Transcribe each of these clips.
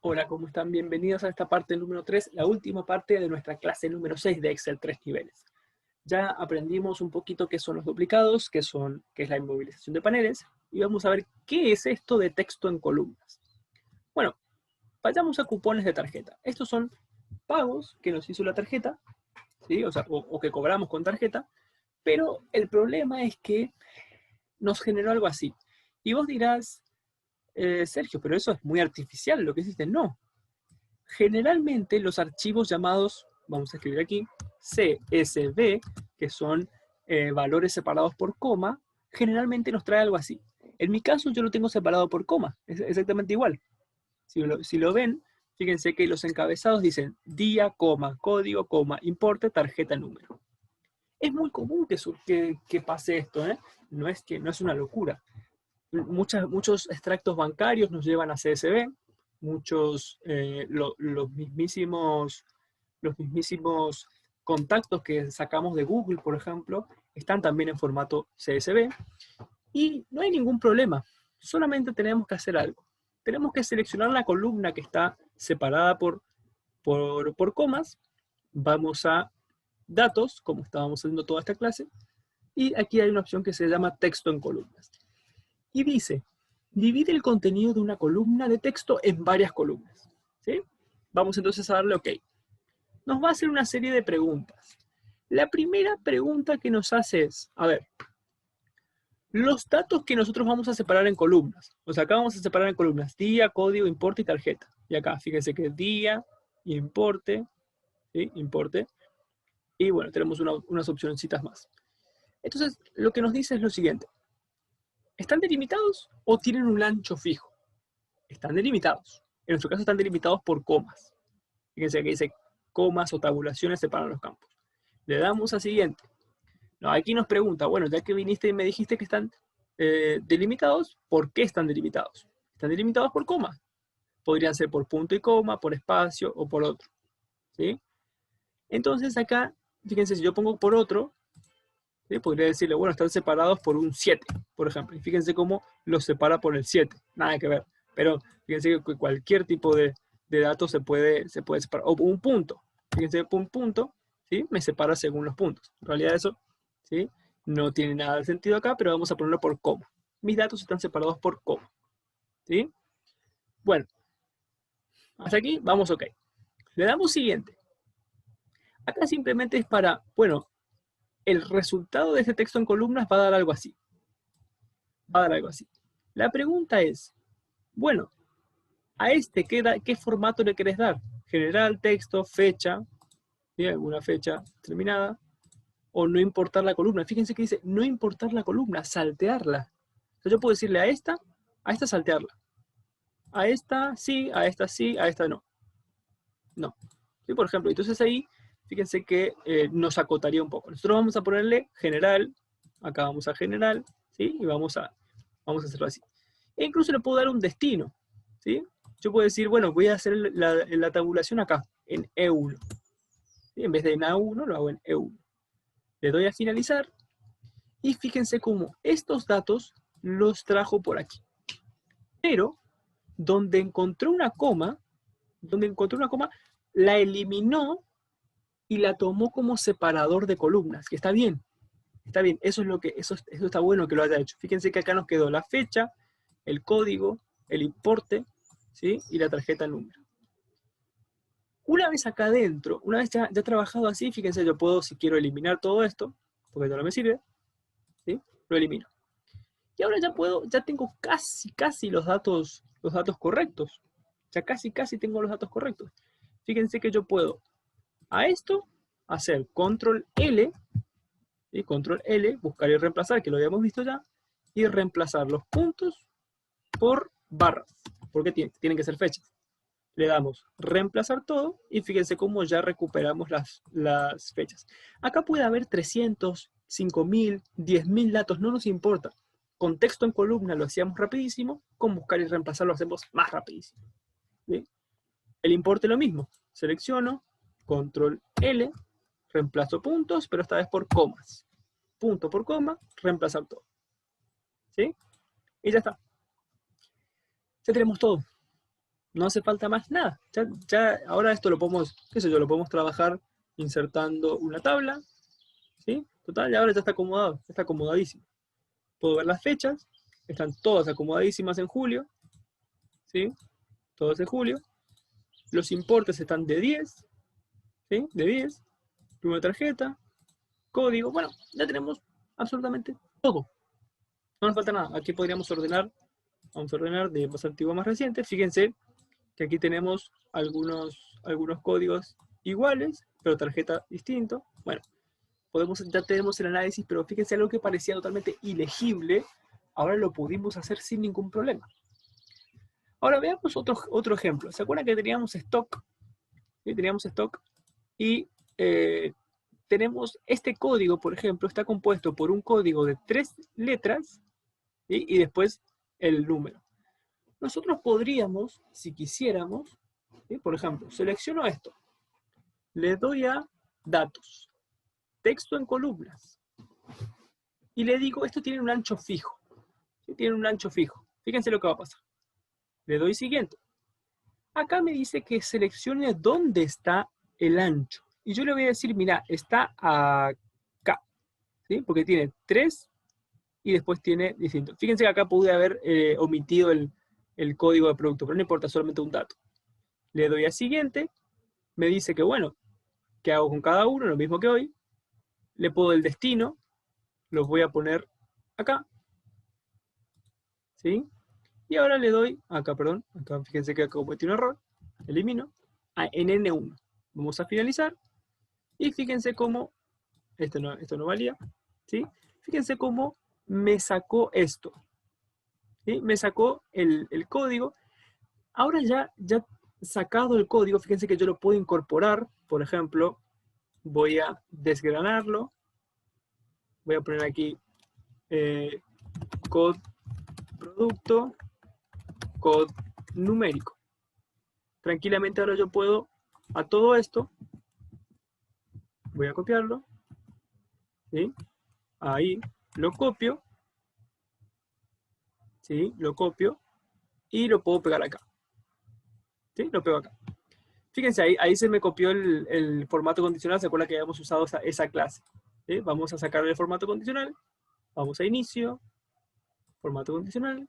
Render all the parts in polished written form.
Hola, ¿cómo están? Bienvenidos a esta parte número 3, la última parte de nuestra clase número 6 de Excel 3 niveles. Ya aprendimos un poquito qué son los duplicados, qué es la inmovilización de paneles, y vamos a ver qué es esto de texto en columnas. Bueno, vayamos a cupones de tarjeta. Estos son pagos que nos hizo la tarjeta, ¿sí? O que cobramos con tarjeta, pero el problema es que nos generó algo así. Y vos dirás, Sergio, pero eso es muy artificial lo que hiciste. No. Generalmente los archivos llamados, vamos a escribir aquí, CSV, que son valores separados por coma, generalmente nos trae algo así. En mi caso yo lo tengo separado por coma, es exactamente igual. Si lo ven, fíjense que los encabezados dicen día, coma, código, coma, importe, tarjeta, número. Es muy común que pase esto, ¿eh? No es una locura. Muchos extractos bancarios nos llevan a CSV, los mismísimos contactos que sacamos de Google, por ejemplo, están también en formato CSV y no hay ningún problema. Solamente tenemos que hacer algo. Tenemos que seleccionar la columna que está separada por comas. Vamos a datos, como estábamos haciendo toda esta clase, y aquí hay una opción que se llama texto en columnas. Y dice, divide el contenido de una columna de texto en varias columnas. ¿Sí? Vamos entonces a darle OK. Nos va a hacer una serie de preguntas. La primera pregunta que nos hace es, a ver, los datos que nosotros vamos a separar en columnas. O sea, acá vamos a separar en columnas día, código, importe y tarjeta. Y acá, fíjense que día, importe, ¿sí? Importe. Y bueno, tenemos unas opcioncitas más. Entonces, lo que nos dice es lo siguiente. ¿Están delimitados o tienen un ancho fijo? Están delimitados. En nuestro caso están delimitados por comas. Fíjense que dice comas o tabulaciones separan los campos. Le damos a siguiente. No, aquí nos pregunta, bueno, ya que viniste y me dijiste que están delimitados, ¿por qué están delimitados? Están delimitados por comas. Podrían ser por punto y coma, por espacio o por otro. ¿Sí? Entonces acá, fíjense, si yo pongo por otro, ¿sí? Podría decirle, bueno, están separados por un 7, por ejemplo. Y fíjense cómo los separa por el 7. Nada que ver. Pero fíjense que cualquier tipo de datos se puede separar. O un punto. Fíjense, un punto, ¿sí? Me separa según los puntos. En realidad eso, ¿sí? No tiene nada de sentido acá, pero vamos a ponerlo por coma. Mis datos están separados por coma. ¿Sí? Bueno, hasta aquí vamos OK. Le damos siguiente. Acá simplemente es para, bueno, el resultado de este texto en columnas va a dar algo así. Va a dar algo así. La pregunta es, bueno, ¿a qué formato le querés dar? General, texto, fecha, ¿sí? Alguna fecha determinada, o no importar la columna. Fíjense que dice no importar la columna, saltearla. O sea, yo puedo decirle a esta saltearla. A esta sí, a esta no. No. ¿Sí? Por ejemplo, entonces ahí, fíjense que nos acotaría un poco. Nosotros vamos a ponerle general, acá vamos a general, ¿sí? Y vamos a hacerlo así. E incluso le puedo dar un destino, ¿sí? Yo puedo decir, bueno, voy a hacer la tabulación acá, en E1. ¿Sí? En vez de en A1, lo hago en E1. Le doy a finalizar, y fíjense cómo estos datos los trajo por aquí. Pero, donde encontró una coma, la eliminó y la tomó como separador de columnas, que está bien. Está bien, eso está bueno que lo haya hecho. Fíjense que acá nos quedó la fecha, el código, el importe, ¿sí? Y la tarjeta número. Una vez acá adentro, una vez ya trabajado así, fíjense, yo puedo, si quiero eliminar todo esto, porque ya no me sirve, ¿sí? Lo elimino. Y ahora ya tengo casi los datos correctos. Ya casi tengo los datos correctos. Fíjense que yo puedo a esto hacer control L, ¿sí? Control L, buscar y reemplazar, que lo habíamos visto ya, y reemplazar los puntos por barras, porque tienen que ser fechas. Le damos reemplazar todo y fíjense cómo ya recuperamos las fechas. Acá puede haber 300, 5000, 10.000 datos, no nos importa. Con texto en columna lo hacíamos rapidísimo, con buscar y reemplazar lo hacemos más rapidísimo. ¿Sí? El importe lo mismo. Selecciono, control L, reemplazo puntos, pero esta vez por comas. Punto por coma, reemplazar todo. ¿Sí? Y ya está. Ya tenemos todo. No hace falta más nada. Ahora esto lo podemos, qué sé yo, lo podemos trabajar insertando una tabla, ¿sí? Total, y ahora ya está acomodado, está acomodadísimo. Puedo ver las fechas, están todas acomodadísimas en julio, ¿sí? Todos de julio. Los importes están de 10, ¿sí? De 10. Número de tarjeta, código. Bueno, ya tenemos absolutamente todo. No nos falta nada. Aquí podríamos ordenar, vamos a ordenar de más antiguo a más reciente. Fíjense que aquí tenemos algunos códigos iguales, pero tarjeta distinto. Bueno, ya tenemos el análisis, pero fíjense, algo que parecía totalmente ilegible, ahora lo pudimos hacer sin ningún problema. Ahora veamos otro ejemplo. ¿Se acuerdan que teníamos stock? ¿Sí? Teníamos stock y tenemos este código, por ejemplo, está compuesto por un código de 3 letras, ¿sí? Y después el número. Nosotros podríamos, si quisiéramos, ¿sí? Por ejemplo, selecciono esto, le doy a datos, texto en columnas, y le digo, esto tiene un ancho fijo, ¿sí? Tiene un ancho fijo. Fíjense lo que va a pasar. Le doy siguiente. Acá me dice que seleccione dónde está el ancho. Y yo le voy a decir, mira, está acá, ¿sí? Porque tiene 3 y después tiene distinto. Fíjense que acá pude haber omitido el código de producto, pero no importa, solamente un dato. Le doy a siguiente, me dice que bueno, ¿qué hago con cada uno? Lo mismo que hoy. Le puedo el destino, los voy a poner acá, ¿sí? Y ahora le doy, acá, perdón, acá fíjense que acá cometí un error, elimino, en N1. Vamos a finalizar, y fíjense cómo, esto no valía, ¿sí? Fíjense cómo me sacó esto, ¿sí? Me sacó el código. Ahora ya sacado el código, fíjense que yo lo puedo incorporar, por ejemplo, voy a desgranarlo, voy a poner aquí code producto, code numérico. Tranquilamente ahora yo puedo, a todo esto, voy a copiarlo, ¿sí? Ahí lo copio, ¿sí? Lo copio y lo puedo pegar acá, ¿sí? Lo pego acá. Fíjense, ahí se me copió el formato condicional, se acuerda que habíamos usado esa clase, ¿sí? Vamos a sacar el formato condicional, vamos a inicio, formato condicional,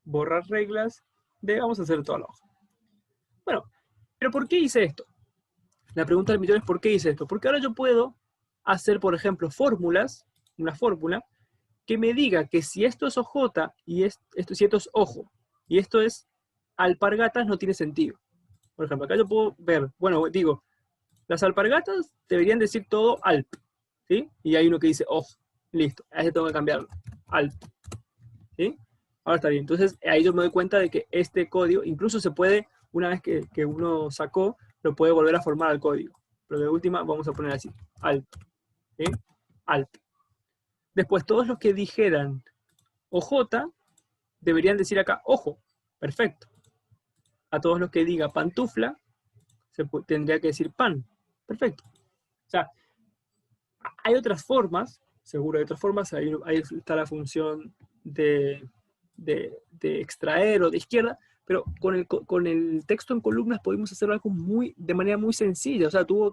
borrar reglas, vamos a hacer toda la hoja. Bueno, pero ¿por qué hice esto? La pregunta del millón es ¿por qué hice esto? Porque ahora yo puedo hacer, por ejemplo, fórmulas, una fórmula, que me diga que si esto es OJ y si esto es ojo, y esto es alpargatas, no tiene sentido. Por ejemplo, acá yo puedo ver, bueno, digo, las alpargatas deberían decir todo alp, ¿sí? Y hay uno que dice ojo, listo, a ese tengo que cambiarlo, alp, ¿sí? Ahora está bien, entonces ahí yo me doy cuenta de que este código, incluso se puede, una vez que uno sacó, lo puede volver a formar al código. Pero de última vamos a poner así, alp, ¿sí? Alp. Después todos los que dijeran OJ deberían decir acá ojo, perfecto. A todos los que diga pantufla, tendría que decir pan, perfecto. O sea, hay otras formas, seguro hay otras formas, ahí está la función de extraer o de izquierda, pero con el texto en columnas pudimos hacer algo de manera muy sencilla. O sea, tuvimos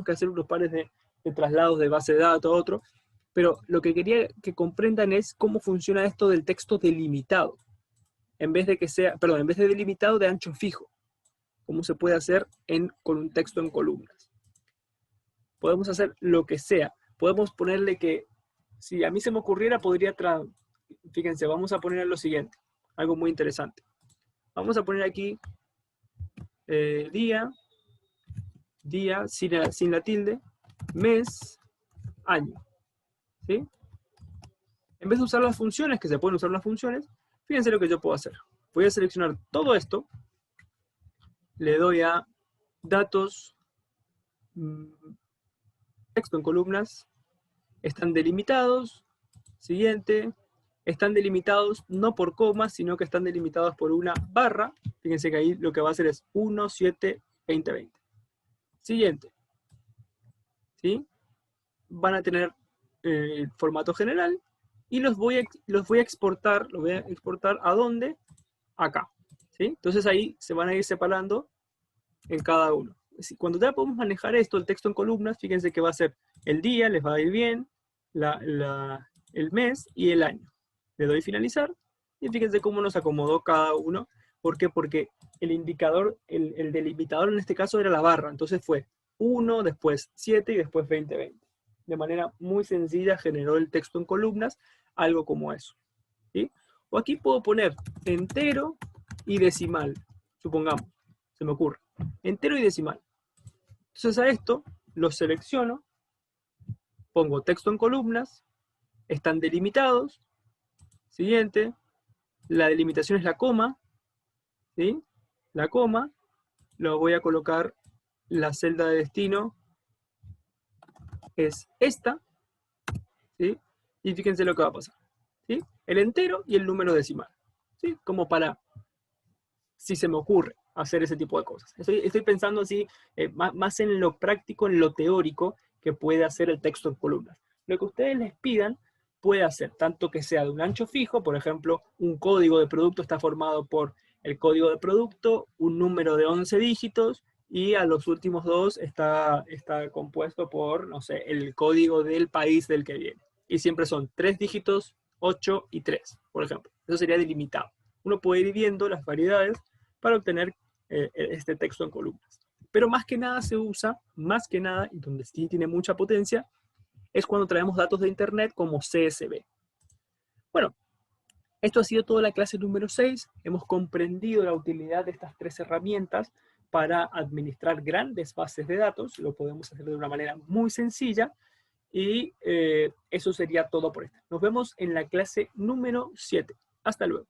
que hacer unos pares de traslados de base de datos a otro, pero lo que quería que comprendan es cómo funciona esto del texto delimitado, en vez de delimitado de ancho fijo, cómo se puede hacer con un texto en columnas. Podemos hacer lo que sea. Podemos ponerle que, si a mí se me ocurriera, fíjense, vamos a poner lo siguiente, algo muy interesante. Vamos a poner aquí día sin la tilde, mes, año, ¿sí? En vez de usar las funciones, que se pueden usar las funciones, fíjense lo que yo puedo hacer. Voy a seleccionar todo esto, le doy a datos, texto en columnas, están delimitados, siguiente, están delimitados no por comas, sino que están delimitados por una barra. Fíjense que ahí lo que va a hacer es 1, 7, 20, 20. Siguiente, ¿sí? Van a tener el formato general y los voy a exportar ¿a dónde? Acá, ¿sí? Entonces ahí se van a ir separando en cada uno. Cuando ya podemos manejar esto, el texto en columnas, fíjense que va a ser el día, les va a ir bien, el mes y el año. Le doy finalizar y fíjense cómo nos acomodó cada uno. ¿Por qué? Porque el indicador, el delimitador en este caso era la barra, entonces fue 1, después 7 y después 20. De manera muy sencilla generó el texto en columnas, algo como eso, ¿sí? O aquí puedo poner entero y decimal, supongamos, se me ocurre, entero y decimal. Entonces a esto lo selecciono, pongo texto en columnas, están delimitados, siguiente, la delimitación es la coma, ¿sí? La coma, lo voy a colocar, la celda de destino es esta, ¿sí? Y fíjense lo que va a pasar, ¿sí? El entero y el número decimal, ¿sí? Como para, si se me ocurre, hacer ese tipo de cosas. Estoy pensando así, más en lo práctico, en lo teórico, que puede hacer el texto en columnas. Lo que ustedes les pidan puede hacer, tanto que sea de un ancho fijo, por ejemplo, un código de producto está formado por el código de producto, un número de 11 dígitos, y a los últimos dos está compuesto por, no sé, el código del país del que viene. Y siempre son 3 dígitos, 8 y 3, por ejemplo. Eso sería delimitado. Uno puede ir viendo las variedades para obtener este texto en columnas. Pero más que nada se usa, más que nada, y donde sí tiene mucha potencia, es cuando traemos datos de Internet como CSV. Bueno, esto ha sido toda la clase número 6. Hemos comprendido la utilidad de estas 3 herramientas para administrar grandes bases de datos. Lo podemos hacer de una manera muy sencilla. Y eso sería todo por esta. Nos vemos en la clase número 7. Hasta luego.